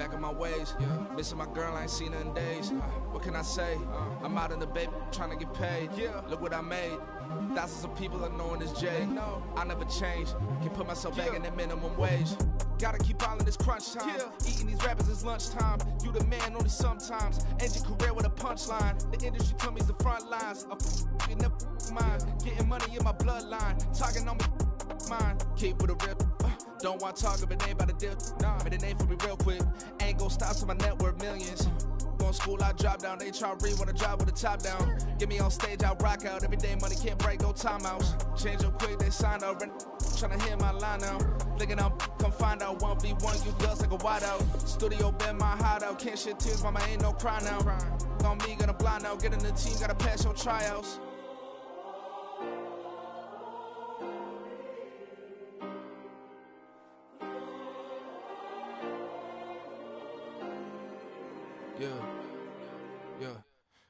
back on my ways. Missing my girl, I ain't seen her in days. What can I say? I'm out in the baby, trying to get paid. Look what I made. Thousands of people are knowing this J. I never change. Can put myself back in that minimum wage. Gotta keep all in this crunch time. Eating these rappers is lunchtime. You the man only sometimes. End your career with a punchline. The industry told me the front lines. You never mind. Getting money in my bloodline. Talking on me, mine. Keep with a rip. Don't want to talk if it ain't about a dip. Made a name for me real quick. Ain't gon' stop till my net worth millions. Going school, I drop down. They try to read when I drive with the top down. Get me on stage, I rock out. Every day money can't break, no timeouts. Change up quick, they signed up. Tryna hear my line now. Thinking I'm come find out 1v1, you dust like a wideout. Studio been my hideout. Can't shed tears, mama ain't no cry now. On me, gonna blind out. Get in the team, gotta pass your tryouts. Yeah.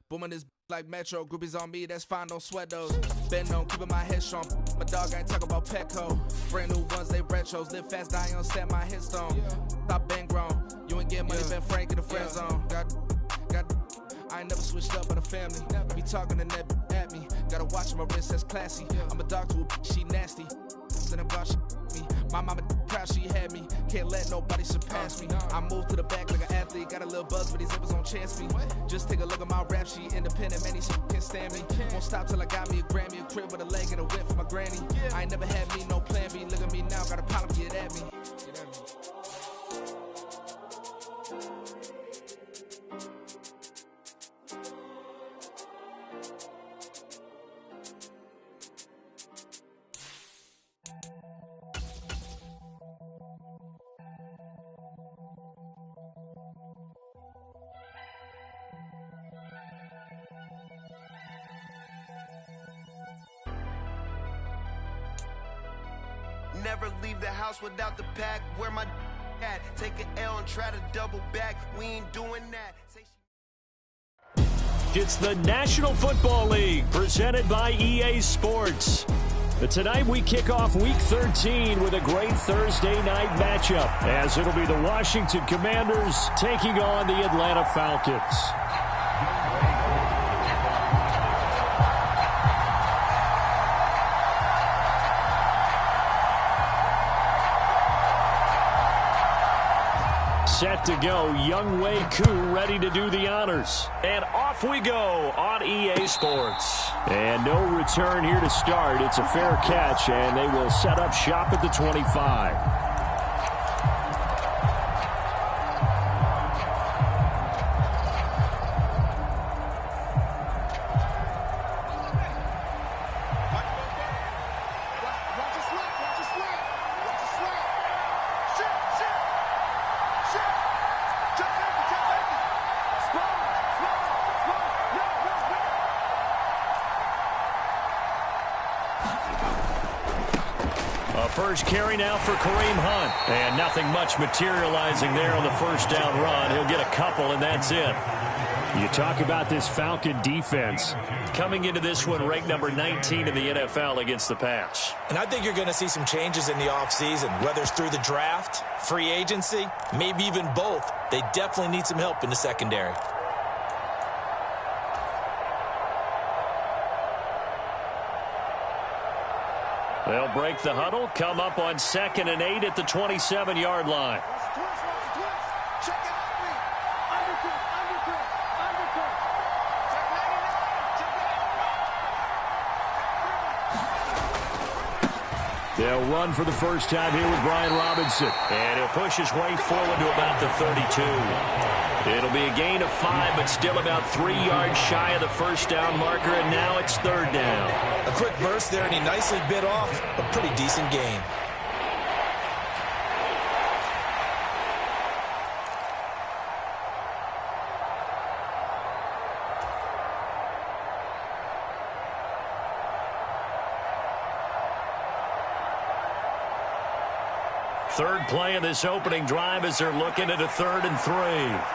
Booming this like Metro. Groupies on me, that's fine, don't sweat those. Been on, keeping my head strong. My dog ain't talking about Petco. Brand new ones, they retros. Live fast, die on set, my headstone. Stop been grown. You ain't getting money, been Frank in the friend zone. I ain't never switched up on the family. Be talking to that at me. Gotta watch my wrist, that's classy. I'm a dog to a she nasty. Then I'm God, me. My mama proud she had me. Can't let nobody surpass me. I move to the back like an athlete. Got a little buzz, but these zippers don't chance me. Just take a look at my rap sheet. Independent, man, these can't stand me. Won't stop till I got me a Grammy, a crib with a leg and a whip for my granny. I ain't never had me, no plan B. Look at me now, got a problem, get at me. Never leave the house without the pack. Where my at? Take an L and try to double back. We ain't doing that. It's the National Football League presented by EA Sports. But tonight we kick off Week 13 with a great Thursday night matchup, as it'll be the Washington Commanders taking on the Atlanta Falcons. Set to go, Young Wei Koo ready to do the honors. And off we go on EA Sports. And no return here to start. It's a fair catch, and they will set up shop at the 25. First carry now for Kareem Hunt. And nothing much materializing there on the first down run. He'll get a couple, and that's it. You talk about this Falcon defense. Coming into this one, ranked number 19 in the NFL against the pass. And I think you're going to see some changes in the offseason, whether it's through the draft, free agency, maybe even both. They definitely need some help in the secondary. They'll break the huddle, come up on 2nd and 8 at the 27-yard line. They'll run for the first time here with Brian Robinson. And he'll push his way forward to about the 32. It'll be a gain of 5, but still about 3 yards shy of the first down marker, and now it's 3rd down. A quick burst there, and he nicely bit off a pretty decent gain. Third play of this opening drive as they're looking at a 3rd and 3.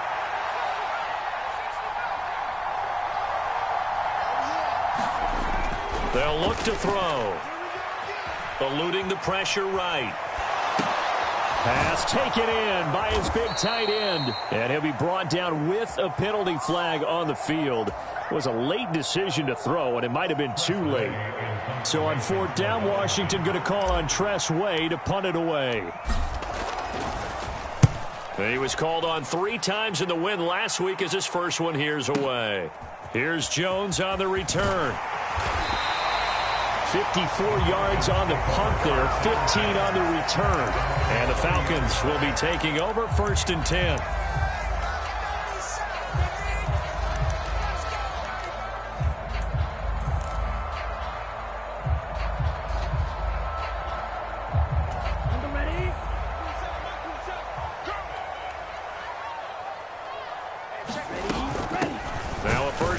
They'll look to throw. Eluding the pressure right. Pass taken in by his big tight end. And he'll be brought down with a penalty flag on the field. It was a late decision to throw, and it might have been too late. So on 4th down, Washington going to call on Tress Way to punt it away. He was called on 3 times in the win last week as his first one here's away. Here's Jones on the return. 54 yards on the punt there, 15 on the return. And the Falcons will be taking over 1st and 10.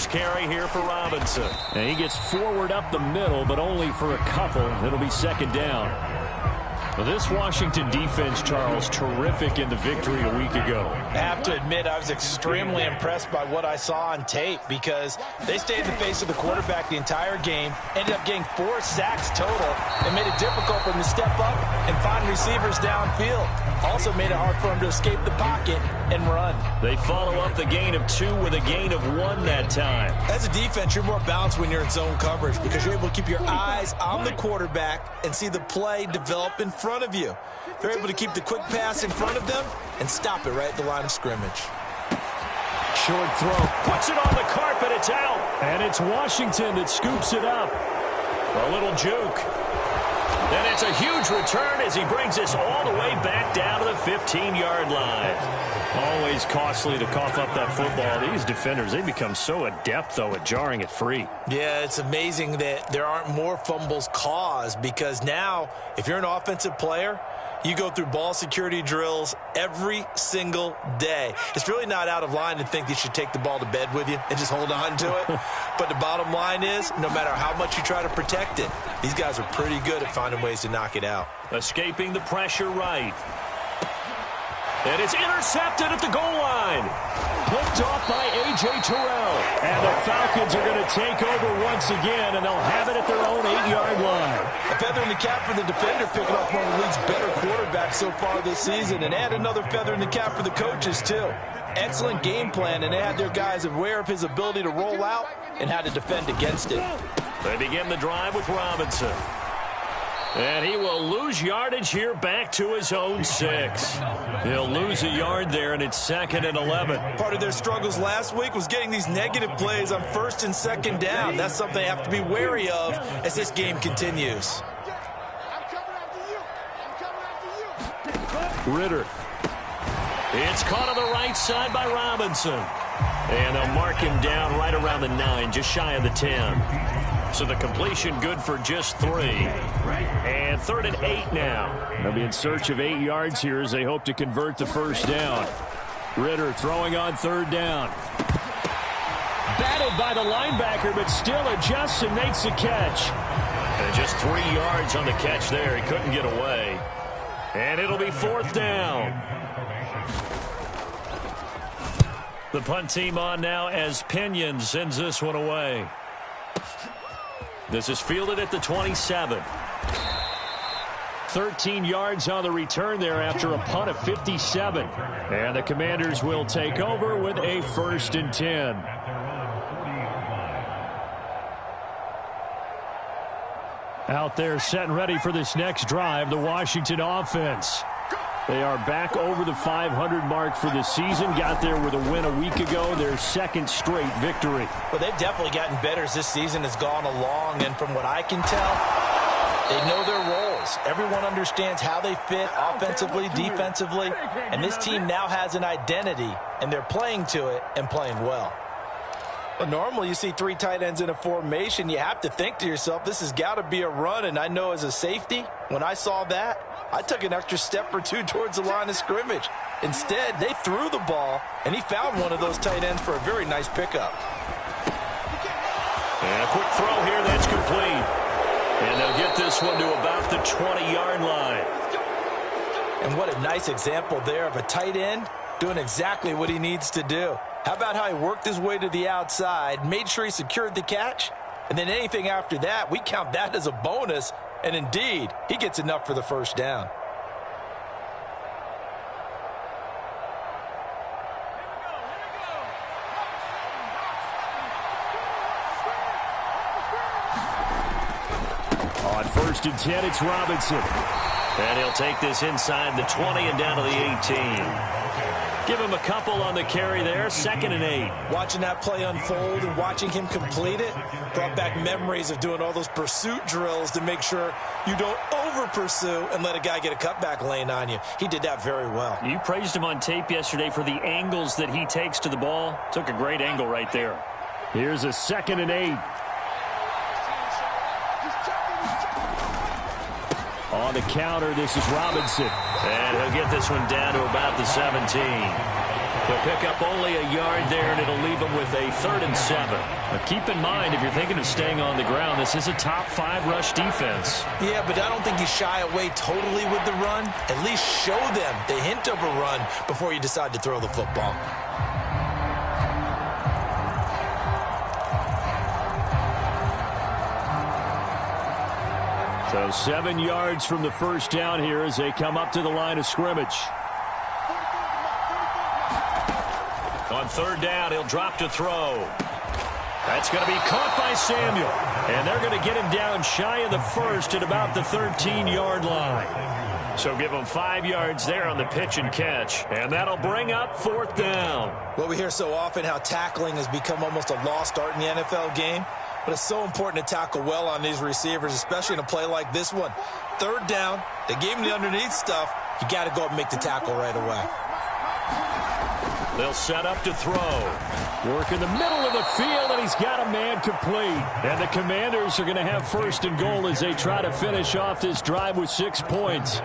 Carry here for Robinson. And he gets forward up the middle, but only for a couple. It'll be 2nd down. Well, this Washington defense, Charles, terrific in the victory a week ago. I have to admit, I was extremely impressed by what I saw on tape because they stayed in the face of the quarterback the entire game, ended up getting 4 sacks total, and made it difficult for him to step up and find receivers downfield. Also made it hard for him to escape the pocket and run. They follow up the gain of 2 with a gain of 1 that time. As a defense, you're more balanced when you're in zone coverage because you're able to keep your eyes on the quarterback and see the play develop in front of you. They're able to keep the quick pass in front of them and stop it right at the line of scrimmage. Short throw. Puts it on the carpet. It's out. And it's Washington that scoops it up. A little juke. And it's a huge return as he brings us all the way back down to the 15-yard line. Always costly to cough up that football. These defenders, they become so adept, though, at jarring it free. Yeah, it's amazing that there aren't more fumbles caused because now, if you're an offensive player, you go through ball security drills every single day. It's really not out of line to think you should take the ball to bed with you and just hold on to it. But the bottom line is, no matter how much you try to protect it, these guys are pretty good at finding ways to knock it out. Escaping the pressure right. And it's intercepted at the goal line. Picked off by A.J. Terrell. And the Falcons are going to take over once again, and they'll have it at their own 8-yard line. A feather in the cap for the defender, picking off one of the league's better quarterbacks so far this season. And add another feather in the cap for the coaches, too. Excellent game plan, and they had their guys aware of his ability to roll out and how to defend against it. They begin the drive with Robinson. And he will lose yardage here back to his own 6. He'll lose a yard there, and it's 2nd and 11. Part of their struggles last week was getting these negative plays on 1st and 2nd down. That's something they have to be wary of as this game continues. Ritter. It's caught on the right side by Robinson. And they'll mark him down right around the 9, just shy of the 10. So the completion good for just 3. And 3rd and 8 now. They'll be in search of 8 yards here as they hope to convert the 1st down. Ritter throwing on 3rd down. Battled by the linebacker, but still adjusts and makes the catch. And just 3 yards on the catch there. He couldn't get away. And it'll be 4th down. The punt team on now as Pinion sends this one away. This is fielded at the 27. 13 yards on the return there after a punt of 57. And the Commanders will take over with a 1st and 10. Out there set and ready for this next drive, the Washington offense. They are back over the 500 mark for the season. Got there with a win a week ago, their 2nd straight victory. Well, they've definitely gotten better as this season has gone along. And from what I can tell, they know their roles. Everyone understands how they fit offensively, defensively. And this team now has an identity, and they're playing to it and playing well. Well, normally you see 3 tight ends in a formation. You have to think to yourself, this has got to be a run. And I know as a safety, when I saw that, I took an extra step or 2 towards the line of scrimmage. Instead, they threw the ball, and he found one of those tight ends for a very nice pickup. And a quick throw here, that's complete. And they'll get this one to about the 20-yard line. And what a nice example there of a tight end doing exactly what he needs to do. How about how he worked his way to the outside, made sure he secured the catch, and then anything after that, we count that as a bonus. And indeed, he gets enough for the 1st down. On 1st and 10, it's Robinson. And he'll take this inside the 20 and down to the 18. Give him a couple on the carry there, 2nd and 8. Watching that play unfold and watching him complete it brought back memories of doing all those pursuit drills to make sure you don't over-pursue and let a guy get a cutback lane on you. He did that very well. You praised him on tape yesterday for the angles that he takes to the ball. Took a great angle right there. Here's a 2nd and 8. On the counter, this is Robinson. And he'll get this one down to about the 17. He'll pick up only a yard there, and it'll leave him with a 3rd and 7. Now keep in mind, if you're thinking of staying on the ground, this is a top 5 rush defense. Yeah, but I don't think you shy away totally with the run. At least show them the hint of a run before you decide to throw the football. So 7 yards from the first down here as they come up to the line of scrimmage. On 3rd down, he'll drop to throw. That's going to be caught by Samuel. And they're going to get him down shy of the 1st at about the 13-yard line. So give him 5 yards there on the pitch and catch. And that'll bring up 4th down. Well, we hear so often how tackling has become almost a lost art in the NFL game. But it's so important to tackle well on these receivers, especially in a play like this one. 3rd down, they gave him the underneath stuff. You got to go up and make the tackle right away. They'll set up to throw. Work in the middle of the field, and he's got a man complete. And the Commanders are going to have 1st and goal as they try to finish off this drive with 6 points.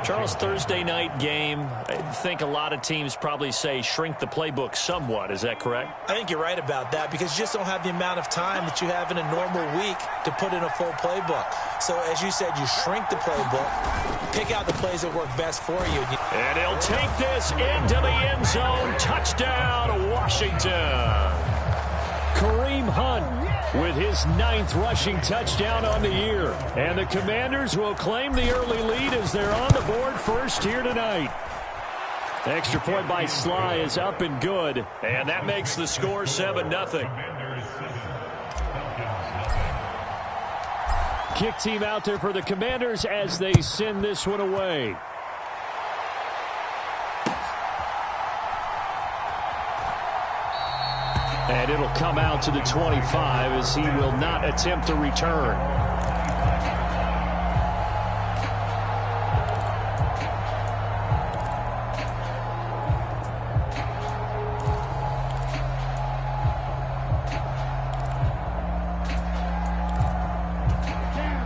Charles, Thursday night game, I think a lot of teams probably say shrink the playbook somewhat. Is that correct? I think you're right about that because you just don't have the amount of time that you have in a normal week to put in a full playbook. So, as you said, you shrink the playbook, pick out the plays that work best for you. And he'll take this into the end zone. Touchdown, Washington. Kareem Hunt with his 9th rushing touchdown on the year. And the Commanders will claim the early lead as they're on the board first here tonight. Extra point by Sly is up and good. And that makes the score 7-0. Kick team out there for the Commanders as they send this one away. And it'll come out to the 25 as he will not attempt to return.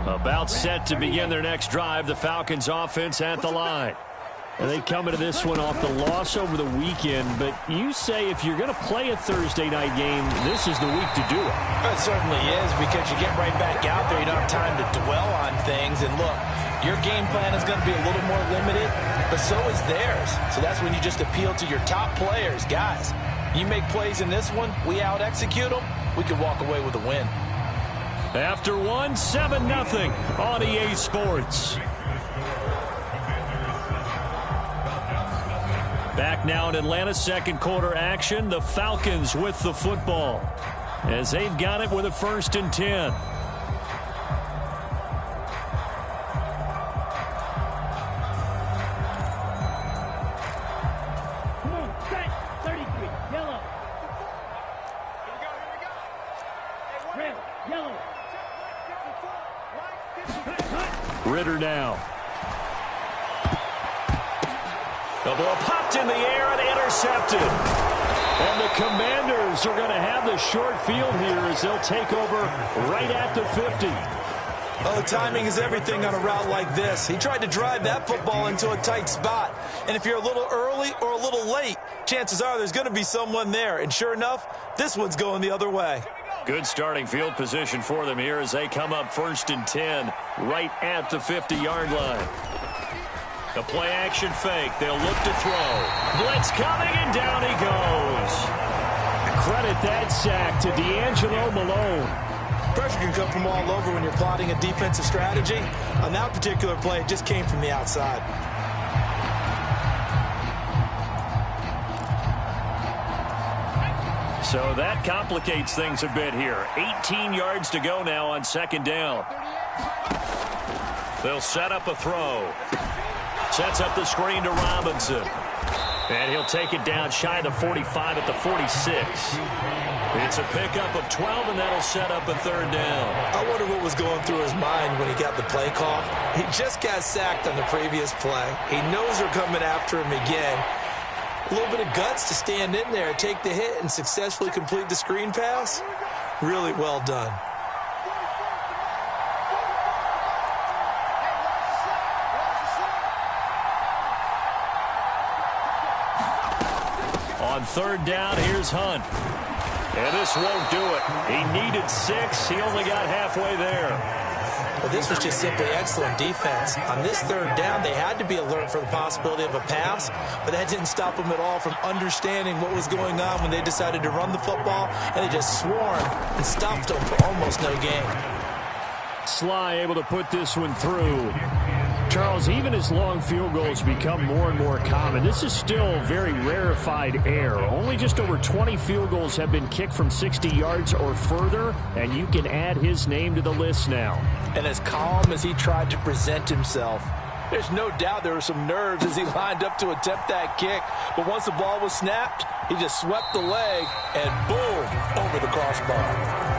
About set to begin their next drive, the Falcons offense at the line. And they come into this one off the loss over the weekend, but you say if you're going to play a Thursday night game, this is the week to do it. It certainly is because you get right back out there. You don't have time to dwell on things. And look, your game plan is going to be a little more limited, but so is theirs. So that's when you just appeal to your top players. Guys, you make plays in this one, we out-execute them, we could walk away with a win. After 7-0 on EA Sports. Back now in Atlanta, 2nd quarter action. The Falcons with the football as they've got it with a 1st and 10. Come on, set, 33, yellow. Red, yellow. Ritter now. The ball popped in the air and intercepted. And the Commanders are going to have the short field here as they'll take over right at the 50. Well, the timing is everything on a route like this. He tried to drive that football into a tight spot. And if you're a little early or a little late, chances are there's going to be someone there. And sure enough, this one's going the other way. Good starting field position for them here as they come up 1st and 10 right at the 50-yard line. The play-action fake. They'll look to throw. Blitz coming, and down he goes. Credit that sack to D'Angelo Malone. Pressure can come from all over when you're plotting a defensive strategy. On that particular play, it just came from the outside. So that complicates things a bit here. 18 yards to go now on 2nd down. They'll set up a throw. Sets up the screen to Robinson. And he'll take it down shy of the 45 at the 46. It's a pickup of 12, and that'll set up a third down. I wonder what was going through his mind when he got the play call. He just got sacked on the previous play. He knows they're coming after him again. A little bit of guts to stand in there, take the hit, and successfully complete the screen pass. Really well done. On third down, here's Hunt. And this won't do it. He needed 6. He only got halfway there. But this was just simply excellent defense. On this third down, they had to be alert for the possibility of a pass, but that didn't stop them at all from understanding what was going on when they decided to run the football, and they just swarmed and stopped them for almost no gain. Sly able to put this one through. Charles, even as long field goals become more and more common, this is still very rarefied air. Only just over 20 field goals have been kicked from 60 yards or further, and you can add his name to the list now. And as calm as he tried to present himself, there's no doubt there were some nerves as he lined up to attempt that kick. But once the ball was snapped, he just swept the leg and boom, over the crossbar.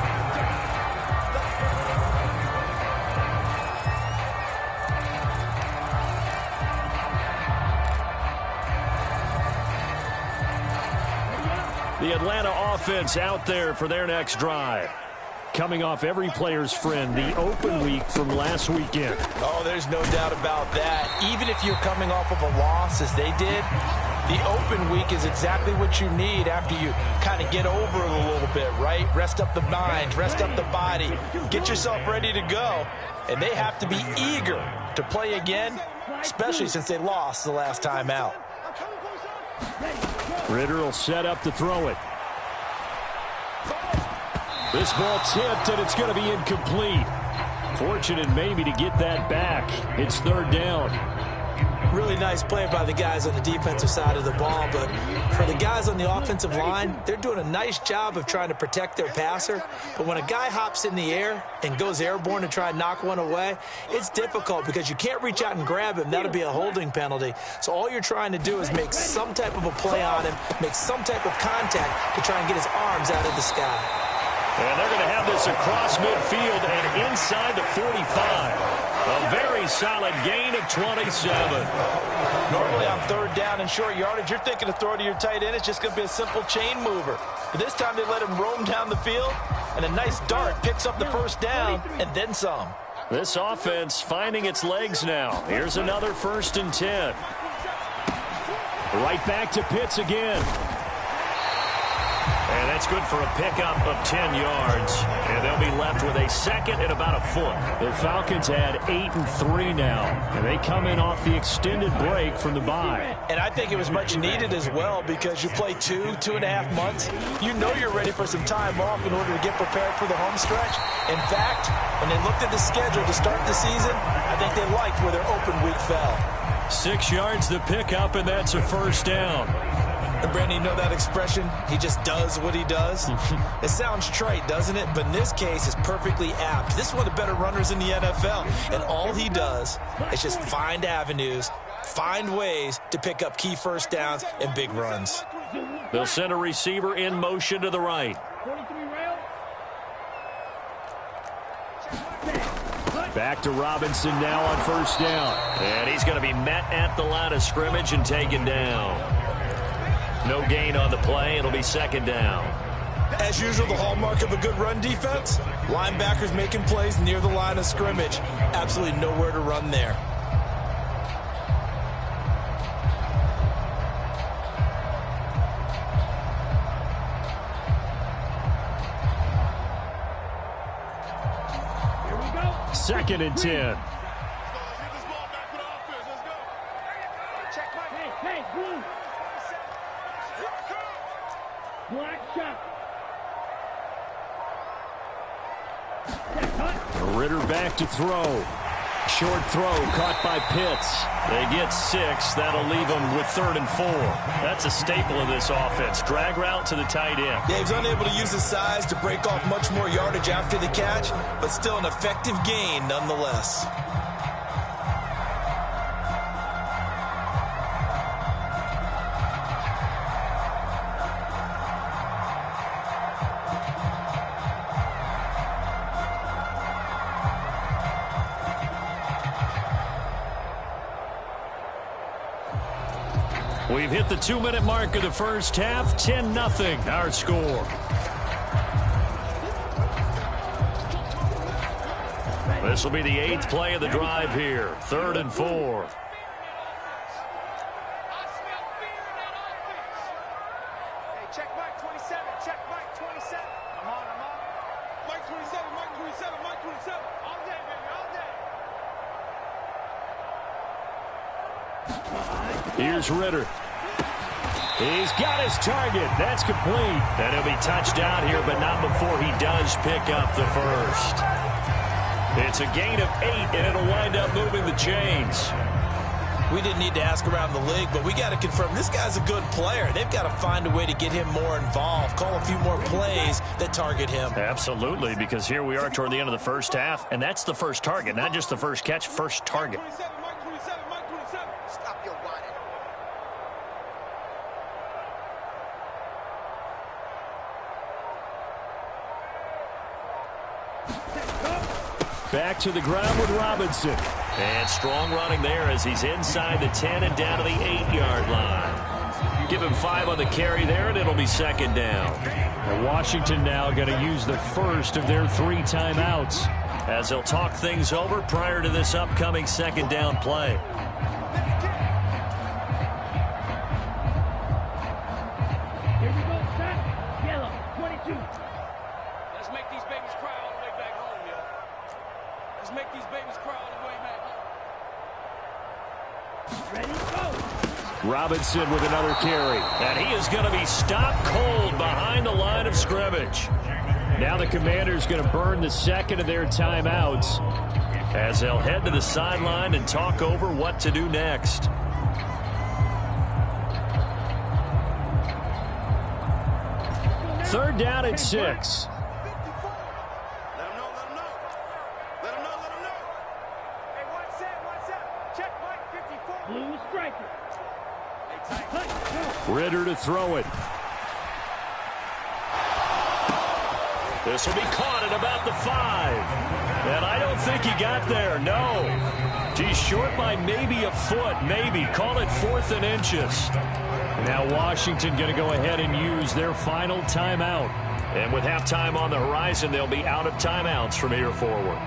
The Atlanta offense out there for their next drive. Coming off every player's friend, the open week from last weekend. Oh, there's no doubt about that. Even if you're coming off of a loss as they did, the open week is exactly what you need after you kind of get over it a little bit, right? Rest up the mind, rest up the body, get yourself ready to go. And they have to be eager to play again, especially since they lost the last time out. Ritter will set up to throw it. This ball tipped, and it's going to be incomplete. Fortunate maybe to get that back. It's third down. Really nice play by the guys on the defensive side of the ball, but for the guys on the offensive line, they're doing a nice job of trying to protect their passer. But when a guy hops in the air and goes airborne to try and knock one away, it's difficult because you can't reach out and grab him. That'll be a holding penalty. So all you're trying to do is make some type of a play on him, make some type of contact to try and get his arms out of the sky. And they're going to have this across midfield and inside the 45. A very solid gain of 27. Normally on third down and short yardage, you're thinking to throw to your tight end. It's just going to be a simple chain mover. But this time they let him roam down the field, and a nice dart picks up the first down and then some. This offense finding its legs now. Here's another 1st and 10. Right back to Pitts again. And that's good for a pickup of 10 yards. And they'll be left with a second and about a foot. The Falcons had 8-3 now. And they come in off the extended break from the bye. And I think it was much needed as well because you play 2.5 months. You know you're ready for some time off in order to get prepared for the home stretch. In fact, when they looked at the schedule to start the season, I think they liked where their open week fell. 6 yards to pick up, and that's a first down. And Brandon, you know that expression? He just does what he does. It sounds trite, doesn't it? But in this case, it's perfectly apt. This is one of the better runners in the NFL. And all he does is just find avenues, find ways to pick up key first downs and big runs. They'll send a receiver in motion to the right. Back to Robinson now on first down. And he's going to be met at the line of scrimmage and taken down. No gain on the play. It'll be second down. As usual, the hallmark of a good run defense, linebackers making plays near the line of scrimmage. Absolutely nowhere to run there. Here we go. 2nd and 10. Hey, blue. Black shot. Ritter back to throw. Short throw caught by Pitts. They get 6. That'll leave them with 3rd and 4. That's a staple of this offense. Drag route to the tight end. Yeah, he's unable to use his size to break off much more yardage after the catch, but still an effective gain nonetheless. We've hit the 2-minute mark of the first half. 10-0 our score. This will be the 8th play of the drive here. 3rd and 4. Check Mike 27. Check Mike 27. I'm on. Mike 27. Mike 27. Mike 27. All day, baby. All day. Here's Ritter. He's got his target. That's complete. And he'll be touched out here, but not before he does pick up the first. It's a gain of 8, and it'll wind up moving the chains. We didn't need to ask around the league, but we got to confirm this guy's a good player. They've got to find a way to get him more involved, call a few more plays that target him. Absolutely, because here we are toward the end of the first half, and that's the first target, not just the first catch, first target. Mike 27. Mike 27. Stop your whining. Back to the ground with Robinson. And strong running there as he's inside the 10 and down to the 8-yard line. Give him 5 on the carry there, and it'll be 2nd down. And Washington now going to use the first of their 3 timeouts as they'll talk things over prior to this upcoming 2nd down play. Here we go, stop. Yellow, 22. Let's make these babies cry all the way back home, yo. Let's make these babies cry all the way back home. Ready, go. Robinson with another carry. And he is going to be stopped cold behind the line of scrimmage. Now the Commanders going to burn the 2nd of their timeouts as they'll head to the sideline and talk over what to do next. Third down at 6. Let him know. Hey, what's that? Check Mike 54. Blue striker. Ritter to throw it. This will be caught at about the 5. And I don't think he got there, no. He's short by maybe a foot, maybe. Call it 4th and inches. Now Washington going to go ahead and use their final timeout. And with halftime on the horizon, they'll be out of timeouts from here forward.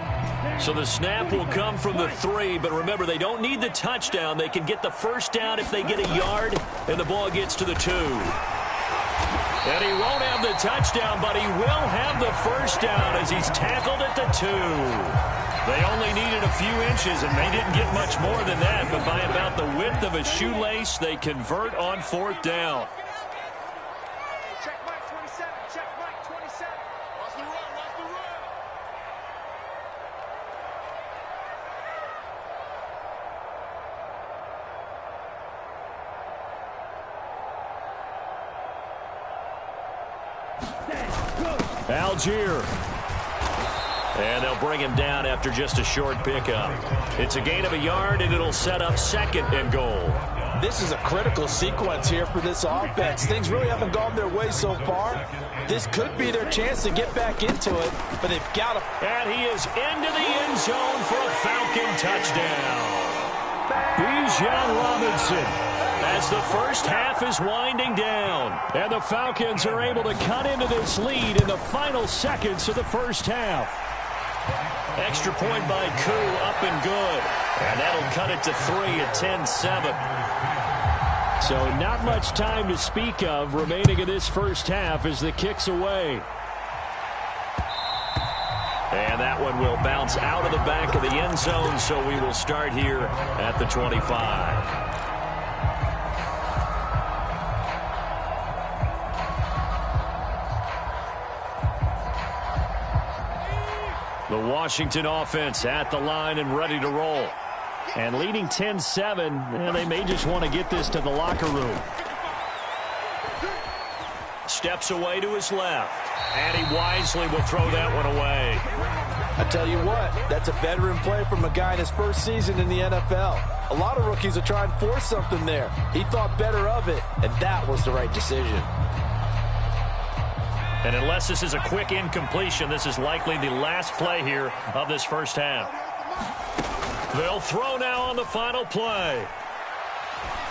So the snap will come from the 3, but remember, they don't need the touchdown. They can get the first down if they get a yard, and the ball gets to the 2. And he won't have the touchdown, but he will have the first down as he's tackled at the 2. They only needed a few inches, and they didn't get much more than that, but by about the width of a shoelace, they convert on 4th down. Check Mike 27. Check Mike 27. Watch the run. Algier. And they'll bring him down after just a short pickup. It's a gain of a yard, and it'll set up 2nd and goal. This is a critical sequence here for this offense. Things really haven't gone their way so far. This could be their chance to get back into it, but they've got to. And he is into the end zone for a Falcon touchdown. Bijan Robinson, as the first half is winding down. And the Falcons are able to cut into this lead in the final seconds of the first half. Extra point by Koo, up and good. And that'll cut it to 3 at 10-7. So not much time to speak of remaining in this first half as the kick's away. And that one will bounce out of the back of the end zone, so we will start here at the 25. The Washington offense at the line and ready to roll. And leading 10-7, they may just want to get this to the locker room. Steps away to his left. And he wisely will throw that one away. I tell you what, that's a veteran play from a guy in his first season in the NFL. A lot of rookies are trying to force something there. He thought better of it, and that was the right decision. And unless this is a quick incompletion, this is likely the last play here of this first half. They'll throw now on the final play.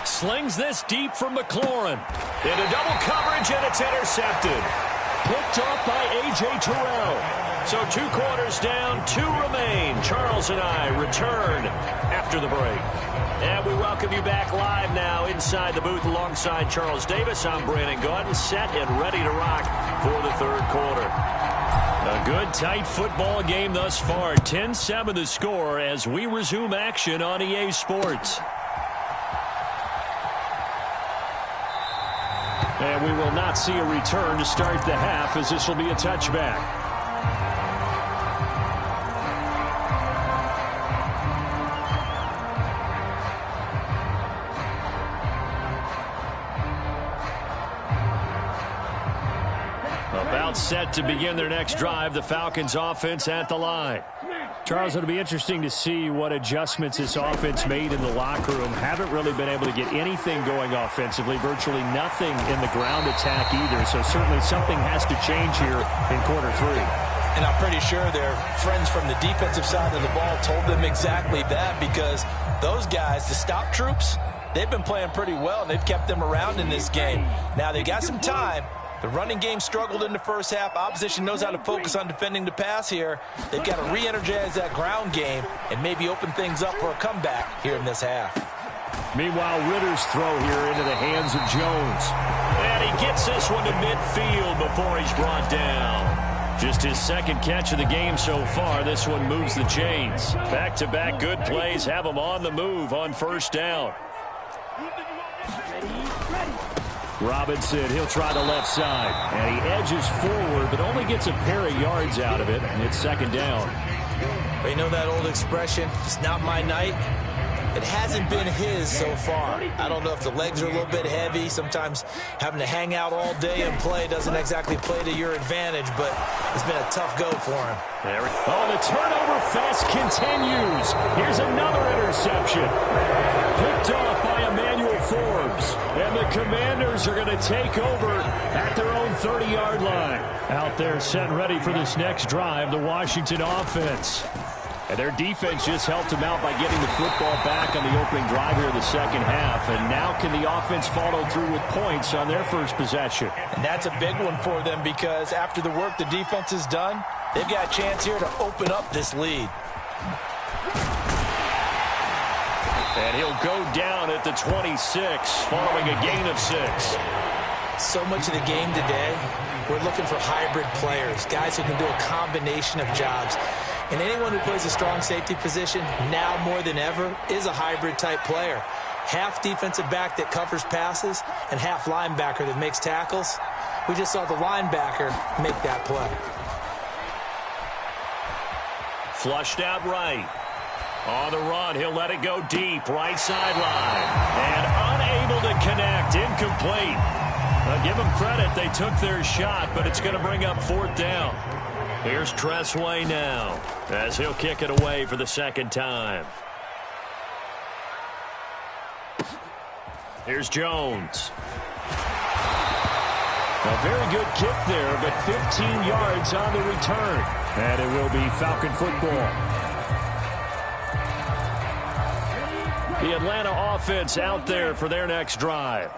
Slings this deep from McLaurin. Into double coverage, and it's intercepted. Picked off by A.J. Terrell. So 2 quarters down, 2 remain. Charles and I return after the break. And we welcome you back live now inside the booth alongside Charles Davis. I'm Brandon Gaudin, set and ready to rock for the 3rd quarter. A good, tight football game thus far. 10-7 the score as we resume action on EA Sports. And we will not see a return to start the half, as this will be a touchback. About set to begin their next drive, the Falcons offense at the line. Charles, it'll be interesting to see what adjustments this offense made in the locker room. Haven't really been able to get anything going offensively, virtually nothing in the ground attack either. So certainly something has to change here in quarter 3. And I'm pretty sure their friends from the defensive side of the ball told them exactly that, because those guys, the stop troops, they've been playing pretty well, and they've kept them around in this game. Now they got some time. The running game struggled in the first half. Opposition knows how to focus on defending the pass here. They've got to re-energize that ground game and maybe open things up for a comeback here in this half. Meanwhile, Ritter's throw here into the hands of Jones. And he gets this one to midfield before he's brought down. Just his 2nd catch of the game so far. This one moves the chains. Back-to-back good plays have him on the move on 1st down. Robinson, he'll try the left side. And he edges forward, but only gets a pair of yards out of it. And it's 2nd down. But you know that old expression, it's not my night? It hasn't been his so far. I don't know if the legs are a little bit heavy. Sometimes having to hang out all day and play doesn't exactly play to your advantage, but it's been a tough go for him. The turnover fest continues. Here's another interception. Picked off by Emmanuel Forbes. And the Commanders are going to take over at their own 30-yard line. Out there set and ready for this next drive, the Washington offense. And their defense just helped them out by getting the football back on the opening drive here in the 2nd half. And now can the offense follow through with points on their first possession? And that's a big one for them, because after the work the defense has done, they've got a chance here to open up this lead. And he'll go down at the 26 following a gain of 6. So much of the game today, we're looking for hybrid players, guys who can do a combination of jobs. And anyone who plays a strong safety position, now more than ever, is a hybrid-type player. Half defensive back that covers passes and half linebacker that makes tackles. We just saw the linebacker make that play. Flushed out right. On the run, he'll let it go deep, right sideline. And unable to connect, incomplete. I'll give them credit, they took their shot, but it's going to bring up 4th down. Here's Tressway now, as he'll kick it away for the 2nd time. Here's Jones. A very good kick there, but 15 yards on the return. And it will be Falcon football. The Atlanta offense out there for their next drive.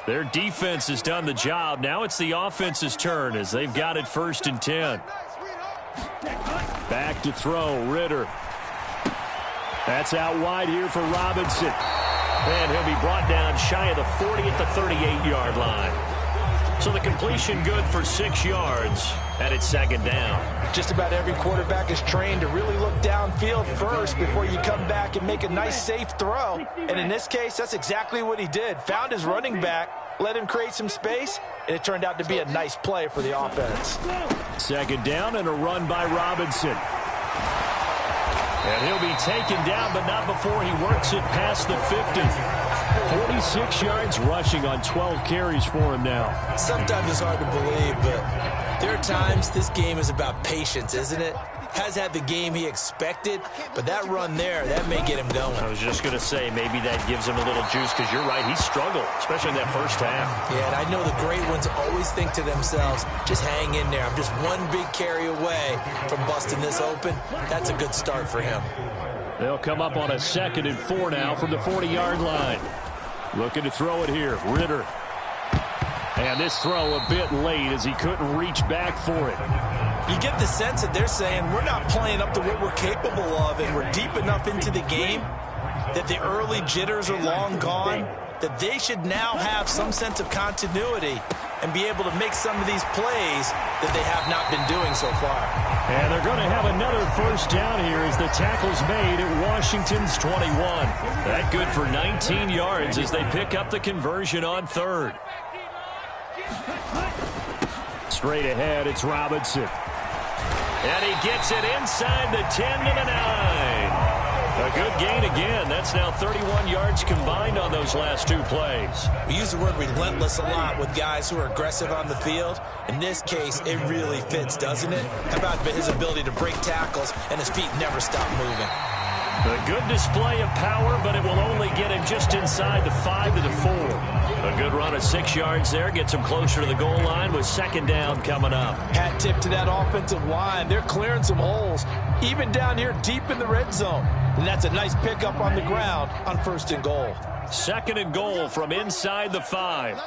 Their defense has done the job. Now it's the offense's turn as they've got it 1st and 10. Back to throw, Ritter. That's out wide here for Robinson. And he'll be brought down shy of the 40 at the 38-yard line. So the completion good for 6 yards, and it's 2nd down. Just about every quarterback is trained to really look downfield first before you come back and make a nice, safe throw. And in this case, that's exactly what he did. Found his running back, let him create some space, and it turned out to be a nice play for the offense. 2nd down and a run by Robinson. And he'll be taken down, but not before he works it past the 50. 46 yards rushing on 12 carries for him now. Sometimes it's hard to believe, but there are times this game is about patience, isn't it? Has had the game he expected, but that run there, that may get him going. I was just going to say, maybe that gives him a little juice, because you're right, he struggled, especially in that first half. Yeah, and I know the great ones always think to themselves, just hang in there. I'm just one big carry away from busting this open. That's a good start for him. They'll come up on a 2nd and 4 now from the 40-yard line. Looking to throw it here. Ritter. And this throw a bit late as he couldn't reach back for it. You get the sense that they're saying we're not playing up to what we're capable of, and we're deep enough into the game that the early jitters are long gone, that they should now have some sense of continuity and be able to make some of these plays that they have not been doing so far. And they're going to have another first down here as the tackle's made at Washington's 21. That good for 19 yards as they pick up the conversion on third. Straight ahead, it's Robinson. And he gets it inside the 10 to the 9. A good gain again. That's now 31 yards combined on those last two plays. We use the word relentless a lot with guys who are aggressive on the field. In this case, it really fits, doesn't it? How about his ability to break tackles and his feet never stop moving? A good display of power, but it will only get him just inside the 5 to the 4. A good run of 6 yards there. Gets him closer to the goal line with second down coming up. Hat tip to that offensive line. They're clearing some holes, even down here deep in the red zone. And that's a nice pickup on the ground on 1st and goal. 2nd and goal from inside the 5.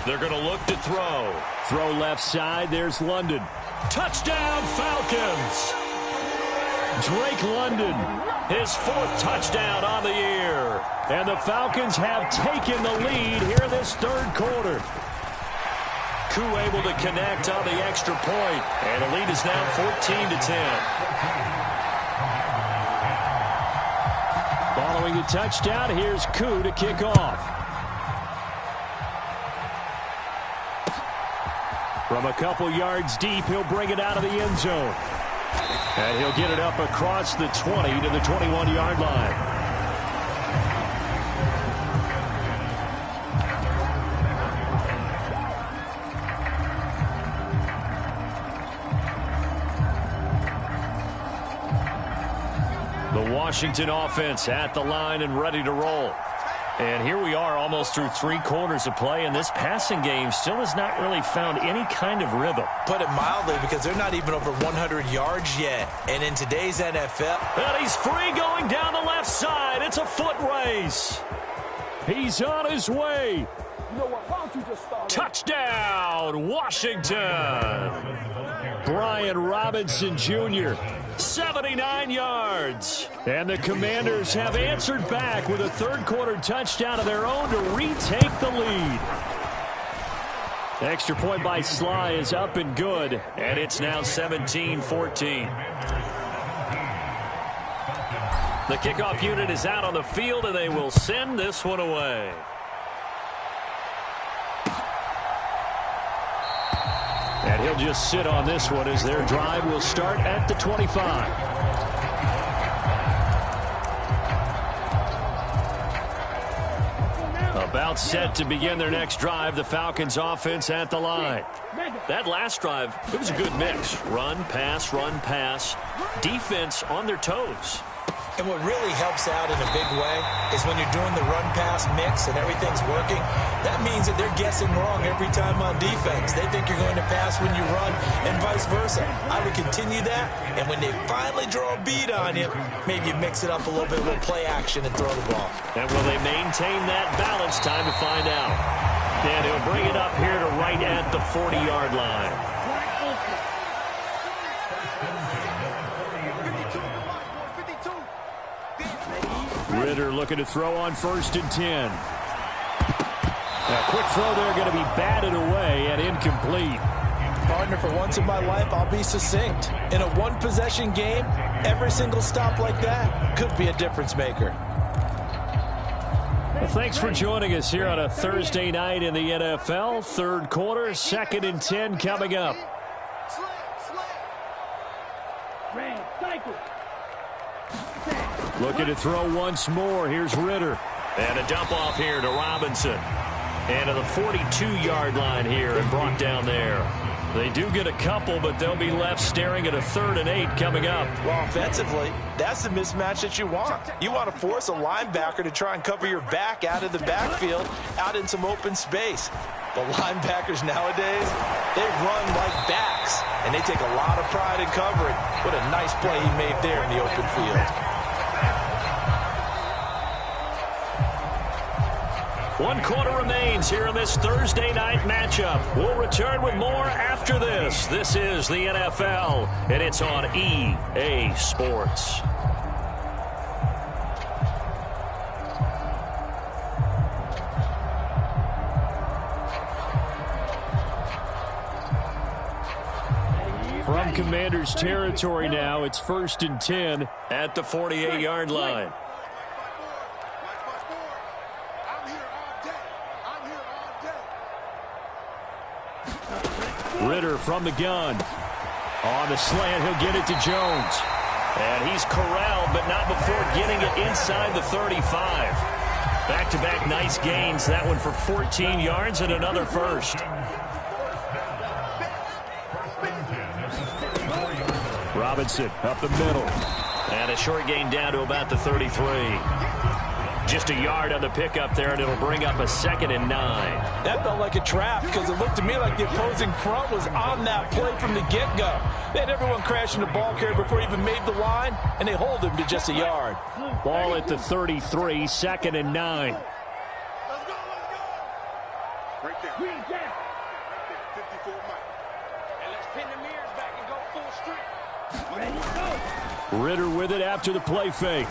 They're going to look to throw. Throw left side. There's London. Touchdown, Falcons! Drake London, his 4th touchdown on the year. And the Falcons have taken the lead here in this 3rd quarter. Koo able to connect on the extra point. And the lead is now 14 to 10. Following the touchdown, here's Koo to kick off. From a couple yards deep, he'll bring it out of the end zone. And he'll get it up across the 20 to the 21-yard line. The Washington offense at the line and ready to roll. And here we are almost through 3 quarters of play, and this passing game still has not really found any kind of rhythm. Put it mildly, because they're not even over 100 yards yet. And in today's NFL... And he's free going down the left side. It's a foot race. He's on his way. You know what? Why don't you just start? Touchdown, Washington. Brian Robinson Jr., 79 yards. And the Commanders have answered back with a 3rd quarter touchdown of their own to retake the lead. Extra point by Sly is up and good, and it's now 17-14. The kickoff unit is out on the field, and they will send this one away. And he'll just sit on this one as their drive will start at the 25. About set to begin their next drive, the Falcons offense at the line. That last drive, it was a good mix. Run, pass, defense on their toes. And what really helps out in a big way is when you're doing the run-pass mix and everything's working, that means that they're guessing wrong every time on defense. They think you're going to pass when you run and vice versa. I would continue that, and when they finally draw a beat on you, maybe you mix it up a little bit with play action and throw the ball. And will they maintain that balance? Time to find out. And he'll bring it up here to right at the 40-yard line. Ritter looking to throw on 1st and 10. A quick throw there going to be batted away and incomplete. Partner, for once in my life, I'll be succinct. In a one-possession game, every single stop like that could be a difference maker. Well, thanks for joining us here on a Thursday night in the NFL. 3rd quarter, 2nd and 10 coming up. Looking to throw once more. Here's Ritter. And a dump off here to Robinson. And to the 42-yard line here and brought down there. They do get a couple, but they'll be left staring at a 3rd and 8 coming up. Well, offensively, that's the mismatch that you want. You want to force a linebacker to try and cover your back out of the backfield, out in some open space. The linebackers nowadays, they run like backs, and they take a lot of pride in covering. What a nice play he made there in the open field. 1 quarter remains here in this Thursday night matchup. We'll return with more after this. This is the NFL, and it's on EA Sports. From Commanders territory now, it's 1st and 10 at the 48-yard line. Ritter from the gun. On the slant, he'll get it to Jones. And he's corralled, but not before getting it inside the 35. Back-to-back nice gains. That one for 14 yards and another first. Robinson up the middle. And a short gain down to about the 33. Just a yard on the pickup there, and it'll bring up a 2nd and 9. That felt like a trap because it looked to me like the opposing front was on that play from the get-go. They had everyone crashing the ball carrier before he even made the line, and they hold him to just a yard. Ball at the 33, 2nd and 9. Let's go. Right there. Right there. 54 Mike. And let's pin the mirrors back and go full strength. Ready to go. Ritter with it after the play fake.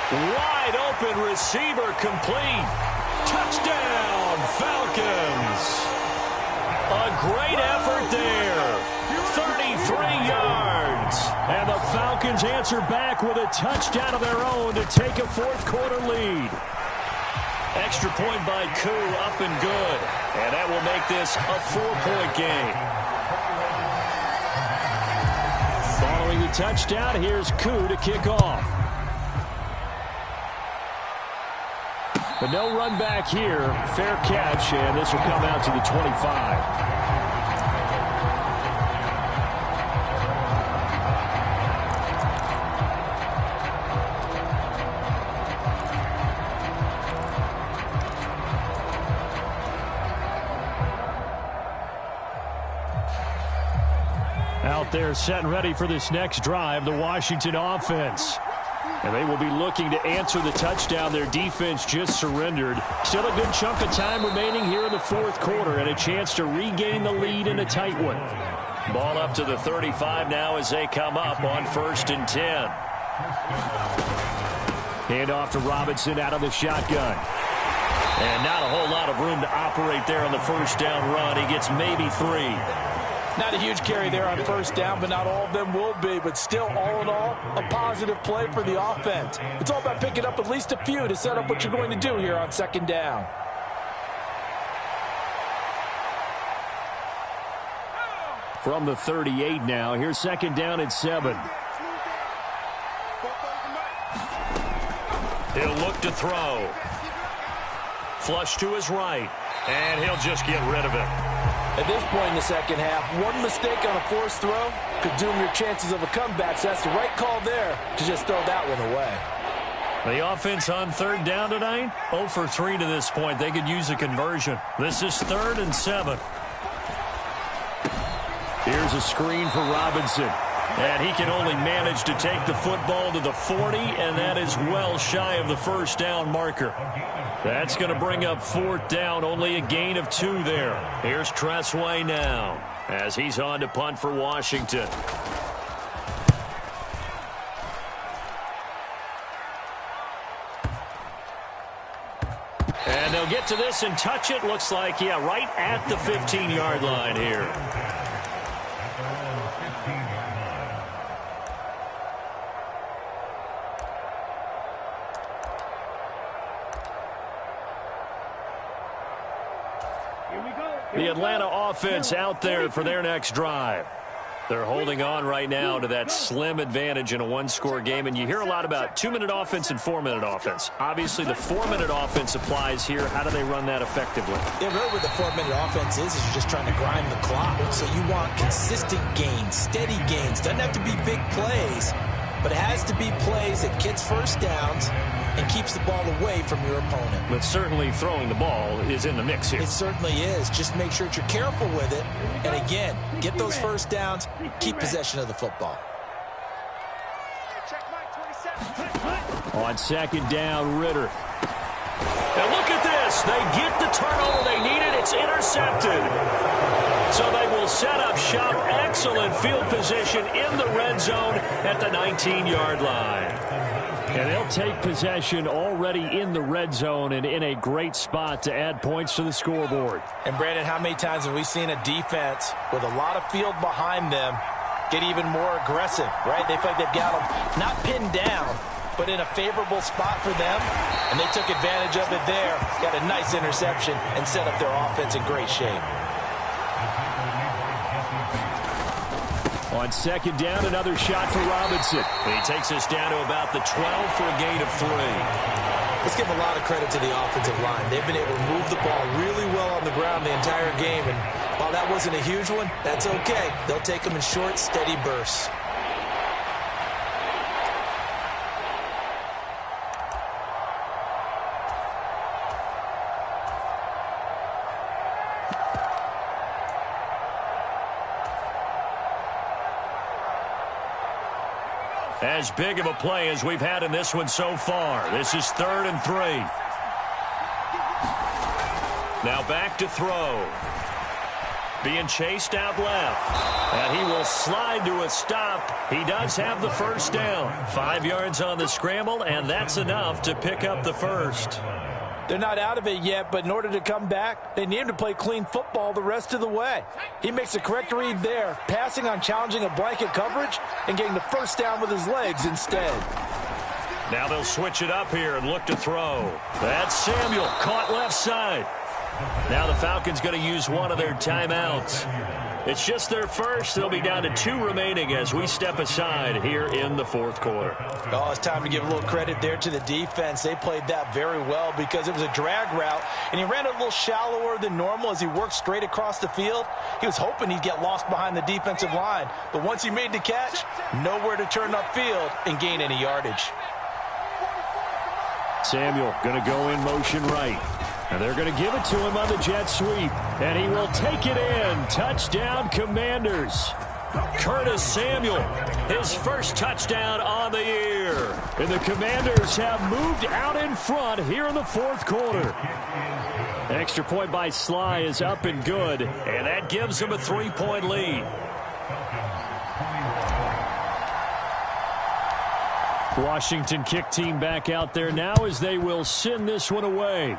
Wide open receiver complete. Touchdown, Falcons. A great effort there. 33 yards. And the Falcons answer back with a touchdown of their own to take a 4th quarter lead. Extra point by Koo, up and good. And that will make this a 4-point game. Following the touchdown, here's Koo to kick off. But no run back here. Fair catch, and this will come out to the 25. Out there set and ready for this next drive, the Washington offense. And they will be looking to answer the touchdown their defense just surrendered. Still a good chunk of time remaining here in the 4th quarter and a chance to regain the lead in a tight one. Ball up to the 35 now as they come up on 1st and 10. Hand off to Robinson out of the shotgun. And not a whole lot of room to operate there on the 1st down run. He gets maybe 3. Not a huge carry there on 1st down, but not all of them will be. But still, all in all, a positive play for the offense. It's all about picking up at least a few to set up what you're going to do here on 2nd down. From the 38 now, here's 2nd down and 7. He'll look to throw. Flush to his right, and he'll just get rid of it. At this point in the 2nd half, one mistake on a forced throw could doom your chances of a comeback. So that's the right call there to just throw that one away. The offense on 3rd down tonight, 0 for 3 to this point. They could use a conversion. This is 3rd and 7. Here's a screen for Robinson. And he can only manage to take the football to the 40, and that is well shy of the 1st down marker. That's going to bring up 4th down, only a gain of 2 there. Here's Tressway now as he's on to punt for Washington. And they'll get to this and touch it. Looks like, yeah, right at the 15-yard line here. The Atlanta offense out there for their next drive. They're holding on right now to that slim advantage in a 1-score game. And you hear a lot about 2-minute offense and 4-minute offense. Obviously, the 4-minute offense applies here. How do they run that effectively? Yeah, really what the 4-minute offense is you're just trying to grind the clock. So you want consistent gains, steady gains. Doesn't have to be big plays, but it has to be plays that gets 1st downs and keeps the ball away from your opponent. But certainly throwing the ball is in the mix here. It certainly is. Just make sure that you're careful with it. And again, get those 1st downs, keep possession of the football. Check Mike 27. On 2nd down, Ritter. And look at this. They get the turnover they needed. It's intercepted. So they will set up shop. Excellent field position in the red zone at the 19-yard line. And they'll take possession already in the red zone and in a great spot to add points to the scoreboard. And, Brandon, how many times have we seen a defense with a lot of field behind them get even more aggressive, right? They feel like they've got them not pinned down, but in a favorable spot for them, and they took advantage of it there, got a nice interception, and set up their offense in great shape. On second down, another shot for Robinson. He takes us down to about the 12 for a gain of 3. Let's give a lot of credit to the offensive line. They've been able to move the ball really well on the ground the entire game, and while that wasn't a huge one, that's okay. They'll take them in short, steady bursts. As big of a play as we've had in this one so far. This is 3rd and 3. Now back to throw. Being chased out left. And he will slide to a stop. He does have the first down. 5 yards on the scramble, and that's enough to pick up the first. They're not out of it yet, but in order to come back, they need him to play clean football the rest of the way. He makes a correct read there, passing on challenging a blanket coverage and getting the first down with his legs instead. Now they'll switch it up here and look to throw. That's Samuel, caught left side. Now the Falcons going to use one of their timeouts. It's just their first. They'll be down to 2 remaining as we step aside here in the 4th quarter. Oh, it's time to give a little credit there to the defense. They played that very well because it was a drag route, and he ran a little shallower than normal as he worked straight across the field. He was hoping he'd get lost behind the defensive line, but once he made the catch, nowhere to turn upfield and gain any yardage. Samuel going to go in motion right. And they're going to give it to him on the jet sweep. And he will take it in. Touchdown, Commanders. Curtis Samuel, his first touchdown on the year. And the Commanders have moved out in front here in the 4th quarter. Extra point by Sly is up and good. And that gives them a 3-point lead. Washington kick team back out there now as they will send this one away.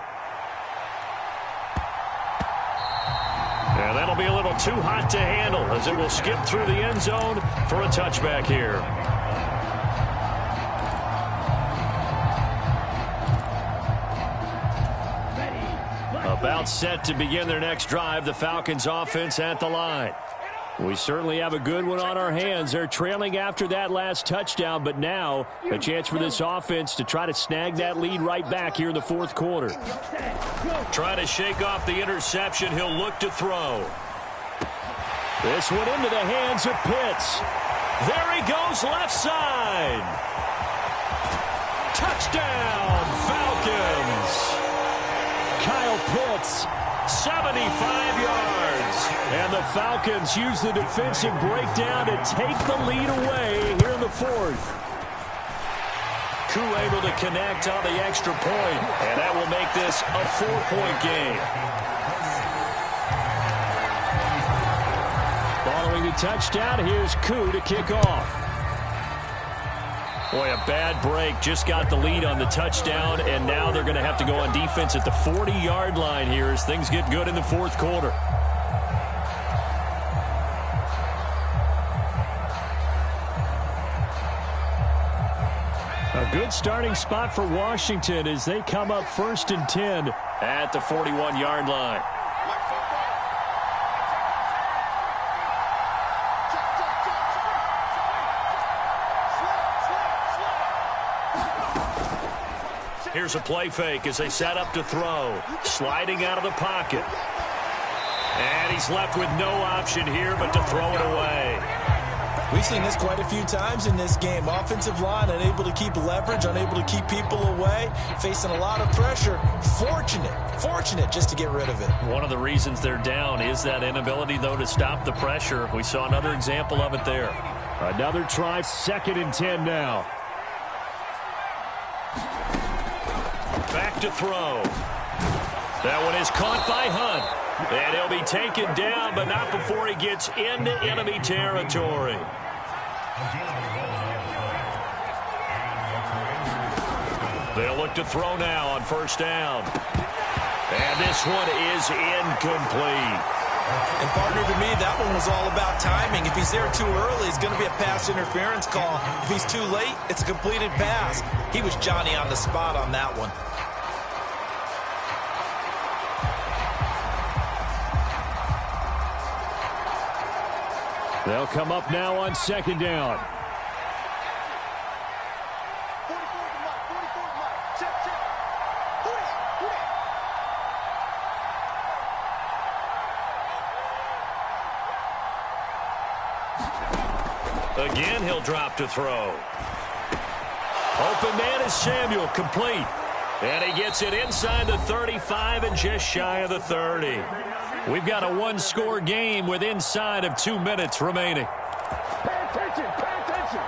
And that'll be a little too hot to handle as it will skip through the end zone for a touchback here. About set to begin their next drive, the Falcons offense at the line. We certainly have a good one on our hands. They're trailing after that last touchdown, but now a chance for this offense to try to snag that lead right back here in the 4th quarter. Trying to shake off the interception. He'll look to throw. This one into the hands of Pitts. There he goes left side. Touchdown, Falcons. Kyle Pitts, 75 yards. And the Falcons use the defensive breakdown to take the lead away here in the 4th. Koo able to connect on the extra point, and that will make this a 4-point game. Following the touchdown, here's Koo to kick off. Boy, a bad break. Just got the lead on the touchdown, and now they're going to have to go on defense at the 40-yard line here as things get good in the 4th quarter. A good starting spot for Washington as they come up 1st and 10 at the 41-yard line. Here's a play fake as they set up to throw. Sliding out of the pocket. And he's left with no option here but to throw it away. We've seen this quite a few times in this game. Offensive line unable to keep leverage, unable to keep people away, facing a lot of pressure. Fortunate just to get rid of it. One of the reasons they're down is that inability, though, to stop the pressure. We saw another example of it there. Another try, 2nd and 10 now. Back look to throw. That one is caught by Hunt. And he'll be taken down, but not before he gets into enemy territory. They'll look to throw now on first down. And this one is incomplete. And partner, to me, that one was all about timing. If he's there too early, it's going to be a pass interference call. If he's too late, it's a completed pass. He was Johnny on the spot on that one. They'll come up now on second down. Again, he'll drop to throw. Open man is Samuel, complete. And he gets it inside the 35 and just shy of the 30. We've got a one-score game with inside of 2 minutes remaining. Pay attention, pay attention.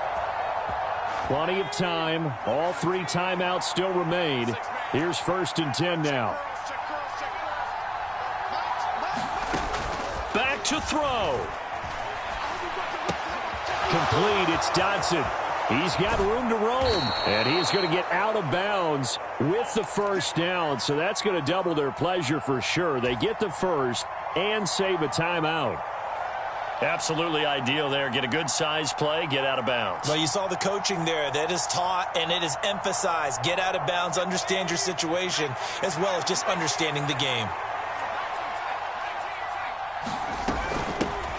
Plenty of time. All 3 timeouts still remain. Here's 1st and 10 now. Back to throw. Complete. It's Dotson. He's got room to roam, and he's going to get out of bounds with the first down, so that's going to double their pleasure for sure. They get the first and save a timeout. Absolutely ideal there. Get a good size play, get out of bounds. Well, you saw the coaching there. That is taught and it is emphasized. Get out of bounds, understand your situation, as well as just understanding the game.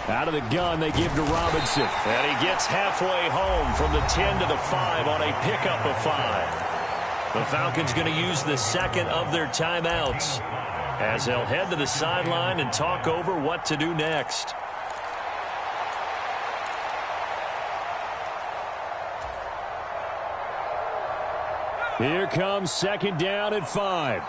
Out of the gun, they give to Robinson. And he gets halfway home from the 10 to the 5 on a pickup of 5. The Falcons going to use the second of their timeouts as they'll head to the sideline and talk over what to do next. Here comes second down at 5.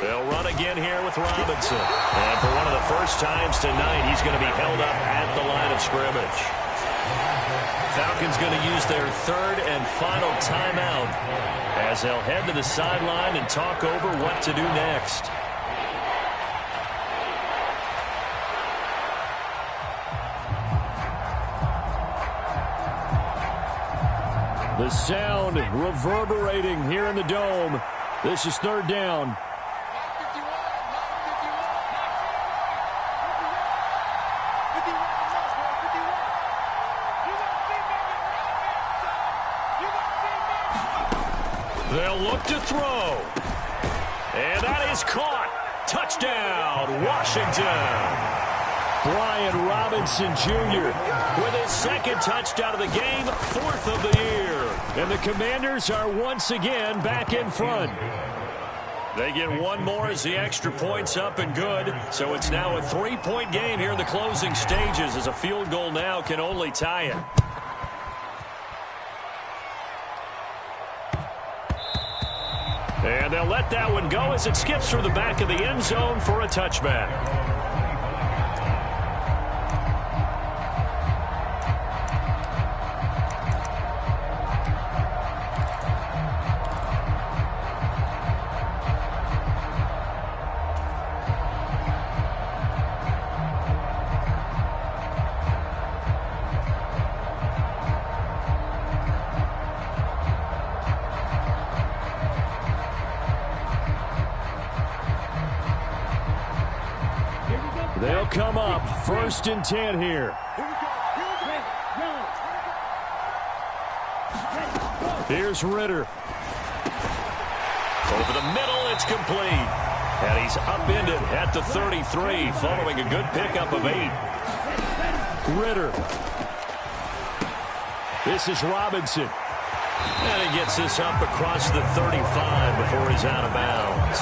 They'll run again here with Robinson. And for one of the first times tonight, he's going to be held up at the line of scrimmage. Falcons going to use their 3rd and final timeout as they'll head to the sideline and talk over what to do next. The sound reverberating here in the dome. This is 3rd down. They'll look to throw. And that is caught. Touchdown, Washington. Brian Robinson Jr. with his 2nd touchdown of the game, 4th of the year. And the Commanders are once again back in front. They get one more as the extra point's up and good. So it's now a 3-point game here in the closing stages as a field goal now can only tie it. And they'll let that one go as it skips through the back of the end zone for a touchback. They'll come up 1st and 10 here. Here's Ritter. Over the middle, it's complete. And he's upended at the 33 following a good pickup of 8. Ritter. This is Robinson. And he gets this up across the 35 before he's out of bounds.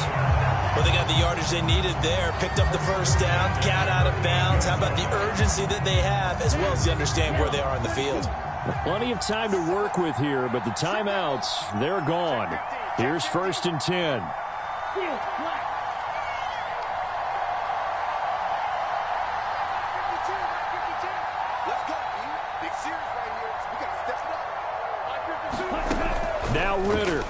Well, they got the yardage they needed there. Picked up the first down, got out of bounds. How about the urgency that they have, as well as the understanding where they are in the field? Plenty of time to work with here, but the timeouts, they're gone. Here's 1st and 10. Now Ritter.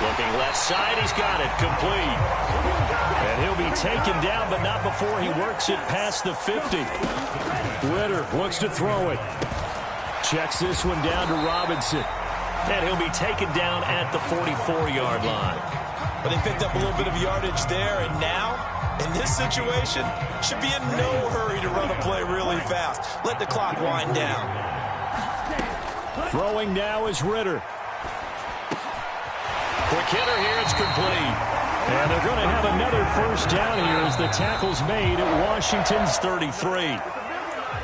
Looking left side, he's got it, complete. And he'll be taken down, but not before he works it past the 50. Ritter wants to throw it. Checks this one down to Robinson. And he'll be taken down at the 44-yard line. But they picked up a little bit of yardage there, and now, in this situation, should be in no hurry to run a play really fast. Let the clock wind down. Throwing now is Ritter. Quick hitter here, it's complete. And they're going to have another first down here as the tackle's made at Washington's 33.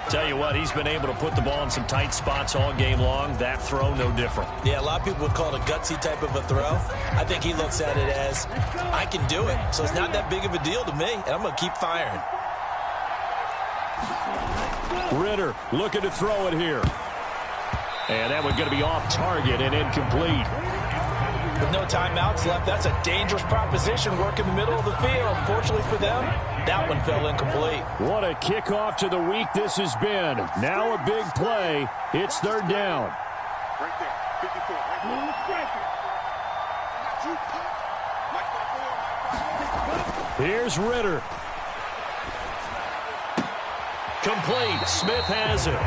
Tell you what, he's been able to put the ball in some tight spots all game long. That throw, no different. Yeah, a lot of people would call it a gutsy type of a throw. I think he looks at it as, I can do it, so it's not that big of a deal to me, and I'm going to keep firing. Ritter looking to throw it here. And that one's going to be off target and incomplete. With no timeouts left, that's a dangerous proposition. Work in the middle of the field. Fortunately for them, that one fell incomplete. What a kickoff to the week this has been. Now a big play. It's third down. Right there, 54. Right there. Here's Ritter. Complete. Smith has it.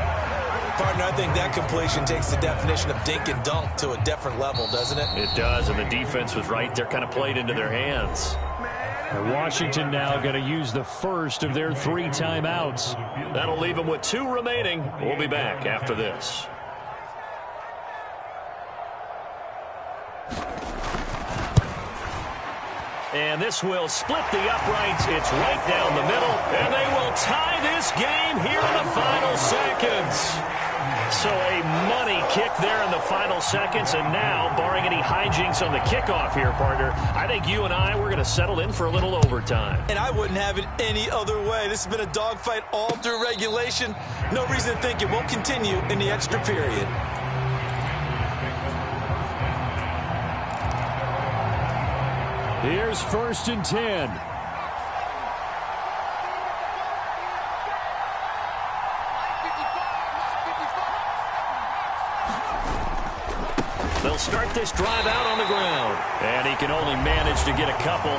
Partner, I think that completion takes the definition of dink and dunk to a different level, doesn't it? It does, and the defense was right there, kind of played into their hands. And Washington now going to use the first of their 3 timeouts. That'll leave them with 2 remaining. We'll be back after this. And this will split the uprights. It's right down the middle, and they will tie this game here in the final seconds. So a money kick there in the final seconds, and now, barring any hijinks on the kickoff here, partner, I think you and I, we're going to settle in for a little overtime. And I wouldn't have it any other way. This has been a dogfight all through regulation. No reason to think it won't continue in the extra period. Here's 1st and 10. They'll start this drive out on the ground. And he can only manage to get a couple.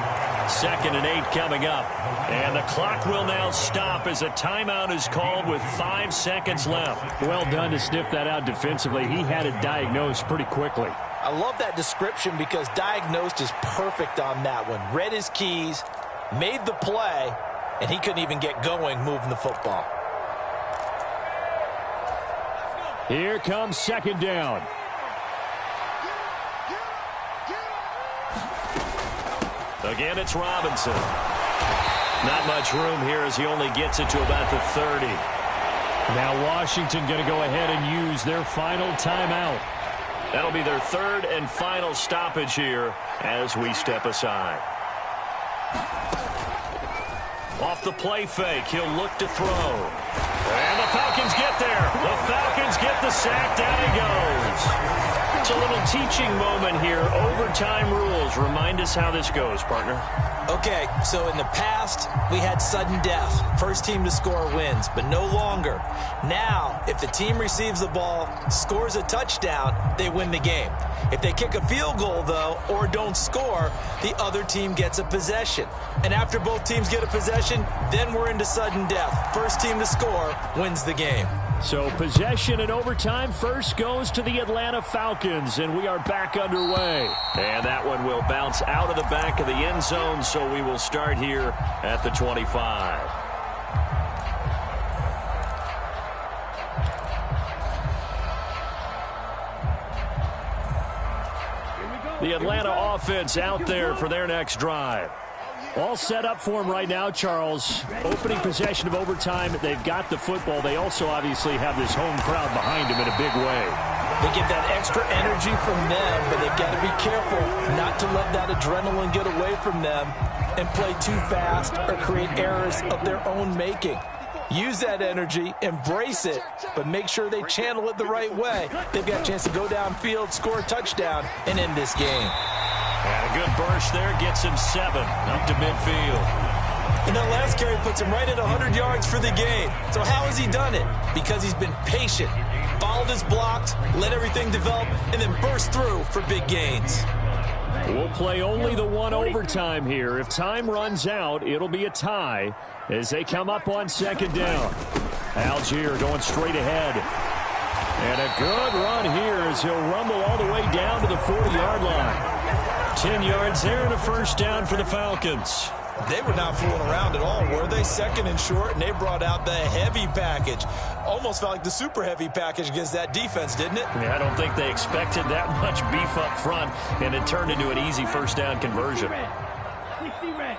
2nd and 8 coming up. And the clock will now stop as a timeout is called with 5 seconds left. Well done to sniff that out defensively. He had it diagnosed pretty quickly. I love that description because diagnosed is perfect on that one. Read his keys, made the play, and he couldn't even get going moving the football. Here comes 2nd down. Again, it's Robinson. Not much room here as he only gets it to about the 30. Now Washington going to go ahead and use their final timeout. That'll be their 3rd and final stoppage here as we step aside. Off the play fake, he'll look to throw. And the Falcons get there. The Falcons get the sack. Down he goes. It's a little teaching moment here. Overtime rules. Remind us how this goes, partner. Okay, so in the past, we had sudden death. First team to score wins, but no longer. Now, if the team receives the ball, scores a touchdown, they win the game. If they kick a field goal, though, or don't score, the other team gets a possession. And after both teams get a possession, then we're into sudden death. First team to score wins the game. So possession in overtime first goes to the Atlanta Falcons, and we are back underway. And that one will bounce out of the back of the end zone, so we will start here at the 25. The Atlanta offense out there for their next drive. All set up for them right now, Charles. Opening possession of overtime. They've got the football. They also obviously have this home crowd behind them in a big way. They get that extra energy from them, but they've got to be careful not to let that adrenaline get away from them and play too fast or create errors of their own making. Use that energy, embrace it, but make sure they channel it the right way. They've got a chance to go downfield, score a touchdown, and end this game. And a good burst there gets him 7 up to midfield. And that last carry puts him right at 100 yards for the game. So how has he done it? Because he's been patient, followed his blocks, let everything develop, and then burst through for big gains. We'll play only the one overtime here. If time runs out, it'll be a tie as they come up on second down. Algier going straight ahead. And a good run here as he'll rumble all the way down to the 40-yard line. 10 yards there and a first down for the Falcons. They were not fooling around at all, were they? Second and short, and they brought out the heavy package. Almost felt like the super heavy package against that defense, didn't it? Yeah, I don't think they expected that much beef up front, and it turned into an easy first down conversion. 60 red.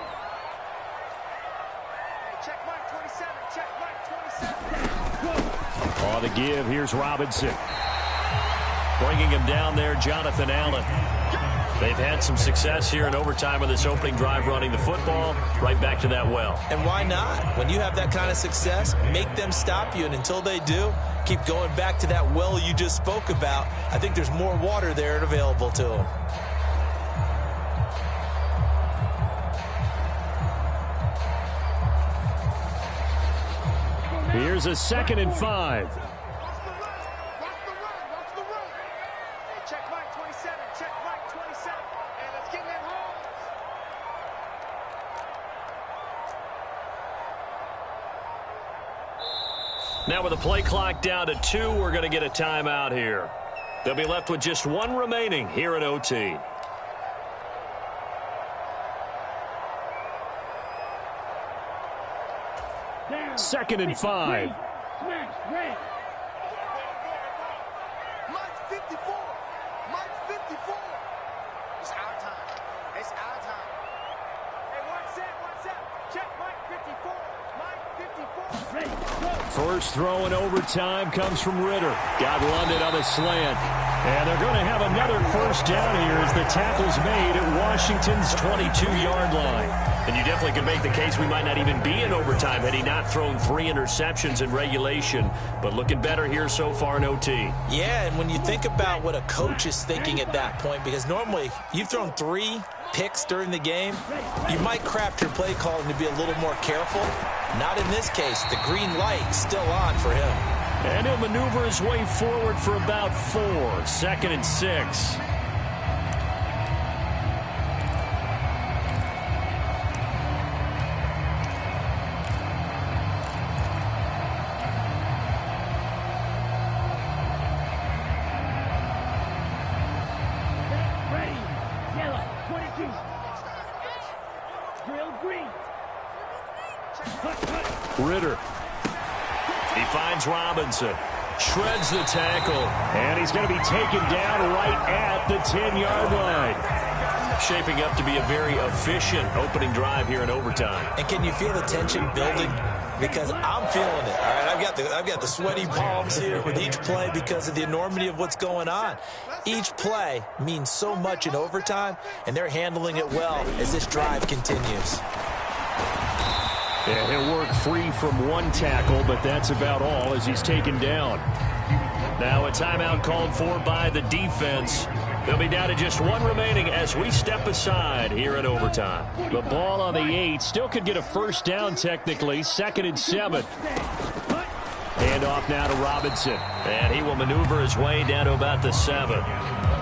Check Mike 27. Check Mike 27. On the give, here's Robinson. Bringing him down there, Jonathan Allen. They've had some success here in overtime of this opening drive running the football right back to that well. And why not? When you have that kind of success, make them stop you. And until they do, keep going back to that well you just spoke about. I think there's more water there and available to them. Here's a 2nd and 5. Watch the run. Hey, check Mike 27. Check Mike 27. Hey, let's get in that roll. Now with the play clock down to 2, we're going to get a timeout here. They'll be left with just 1 remaining here at OT. Down. 2nd and 5. Smash. Red. Mike 54. Mike 54. It's our time. It's our time. Hey, one set. Check Mike 54. Mike 54. Ready. Go. First throw in overtime comes from Ritter. Got London on the slant. And they're going to have another first down here as the tackle's made at Washington's 22-yard line. And you definitely could make the case we might not even be in overtime had he not thrown 3 interceptions in regulation. But looking better here so far in OT. Yeah, and when you think about what a coach is thinking at that point, because normally you've thrown 3 picks during the game, you might craft your play calling to be a little more careful. Not in this case. The green light still on for him. And he'll maneuver his way forward for about 4. 2nd and 6. Ready. Yellow. 22. Drill green. Cut. Ritter. He finds Robinson. Shreds the tackle. And he's going to be taken down right at the 10-yard line. Shaping up to be a very efficient opening drive here in overtime. And can you feel the tension building? Because I'm feeling it. All right, I've got the sweaty palms here with each play because of the enormity of what's going on. Each play means so much in overtime, and they're handling it well as this drive continues. Yeah, he'll work free from 1 tackle, but that's about all as he's taken down. Now a timeout called for by the defense. They'll be down to just 1 remaining as we step aside here in overtime. The ball on the 8 still could get a first down technically. 2nd and 7. Hand off now to Robinson. And he will maneuver his way down to about the 7.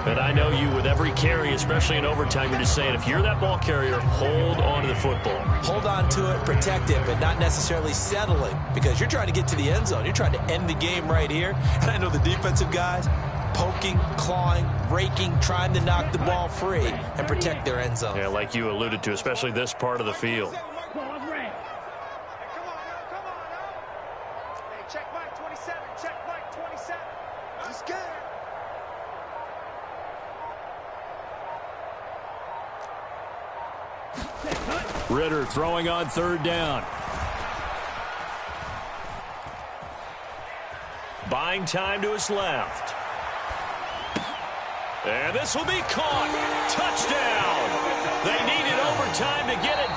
And I know you, with every carry, especially in overtime, you're just saying, if you're that ball carrier, hold on to the football. Hold on to it, protect it, but not necessarily settling, because you're trying to get to the end zone. You're trying to end the game right here. And I know the defensive guys poking, clawing, raking, trying to knock the ball free and protect their end zone. Yeah, like you alluded to, especially this part of the field. Ball red. Come on now. Hey, check Mike 27. Check Mike 27. He's good. Ritter throwing on 3rd down. Buying time to his left. And this will be caught. Touchdown. They needed overtime to get it